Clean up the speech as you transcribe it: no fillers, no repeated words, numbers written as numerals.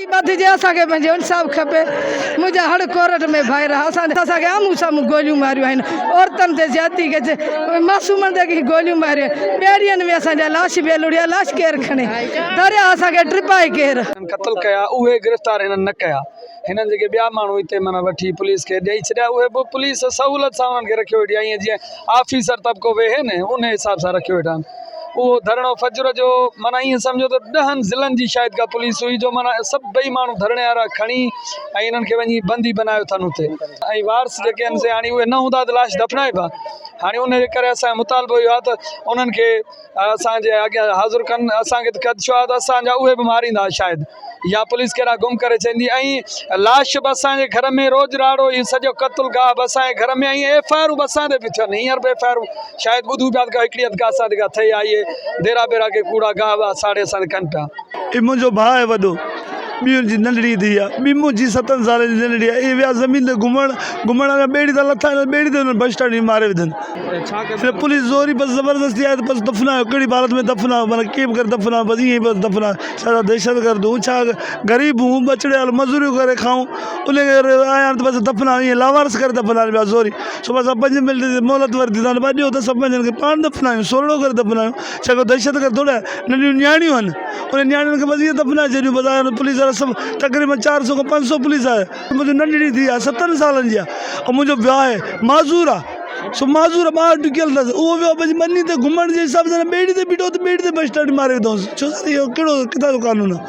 जी बात जे असांखे पंहिंजे इंसाफ़ खपे। मुंहिंजा हर कोर्ट में भाई रहा असांखे आम्हूं साम्हूं गोलियूं मारियूं आहिनि, औरतुनि ते ज्यादती कजे, मासूमनि ते गोलियूं मारियूं, ॿेड़ियुनि में असांजा लाश बेलुड़ी आहे, लाश केरु खणे, दरिया असांखे ट्रिपाए केरु क़त्ल कया उहे गिरफ़्तार हिननि न कया। हिननि जेके ॿिया माण्हू हिते माना वठी पुलिस खे ॾेई छॾिया, उहे बि पुलिस सहूलियत सां उन्हनि खे रखियो वेठी आहे। ईअं जीअं ऑफिसर तबिको वेहे न उन हिसाब सां रखियो वेठा आहिनि। उहो धरणो फजर जो माना ईअं सम्झो त 10 ज़िलनि जी शायदि का पुलिस हुई जो माना सभई माण्हू धरणे वारा खणी ऐं इन्हनि खे वञी बंदी बनायो अथनि हुते। ऐं वारस जेके आहिनि से हाणे उहे न हूंदा त लाश दफ़नाइबा। हाणे उनजे करे असांजो मुतालबो इहो आहे त उन्हनि खे असांजे अॻियां हाज़ुर कनि। असांखे त ख़दशो आहे त असांजा उहे बि मारींदा शायदि, या पुलिस कहिड़ा गुम करे चवंदी। ऐं लाश बि असांजे घर में रोज़ राड़ो इहो सॼो क़त्ल गाह बि असांजे घर में, ऐं FIR बि असां ते बि थियनि। हींअर बि FIR शायदि ॿुधूं पिया त हिकिड़ी अधु असां ते ठही आई देरा बेरा के कूड़ा गाह वाह साड़े असां ते कनि पिया। ये मुंहिंजो भाउ आहे वॾो, ॿी जी नंढड़ी धीउ आहे, ॿी मुंहिंजी 7 साल जी नंढड़ी आहे। इहे विया ज़मीन ते घुमण ॿेड़ी त लथा, ॿेड़ी ते बस स्टैंड में मारे विधनि। फिर पुलिस ज़ोरी बस ज़बरदस्ती आहे त बस दफ़नायो, कहिड़ी हालत में दफ़नायो, माना कीअं बि करे दफ़नायो, बस ईअं ई बस दफ़नायो। छा दहशत गर्द हूं, छा ग़रीब हूं, बचड़े हाल मज़ूरियूं करे खाऊं, उन आया त बस दफ़नायो, ईअं लावारस करे दफ़नायो पिया ज़ोरी। सुबुह असां 5 मिंट मोहलत वरिती तव्हां ॾियो त सभु पंहिंजनि खे पाण दफ़नायूं, सोरड़ो करे दफ़नायूं। छा को दहशत गर्द थोरा नंढियूं न्याणियूं आहिनि, उन न्याणियुनि खे बस इहे दफ़नाए छॾियूं। बस पुलिस वारा सभु तक़रीबन 400 खां 500 पुलिस आहे। मुंहिंजी नंढड़ी धीउ आहे 7 सालनि जी आहे, ऐं मुंहिंजो विहाउ आहे माज़ूर आहे। सो माज़ूर ॿाहिरि टिकियल अथसि, उहो वियो पंहिंजी मनी ते घुमण जे हिसाब सां ॿेड़ी ते बीठो त ॿेड़ी ते बस स्टैंड मारे विधोसि। छो इहो कहिड़ो किथां जो कानून आहे?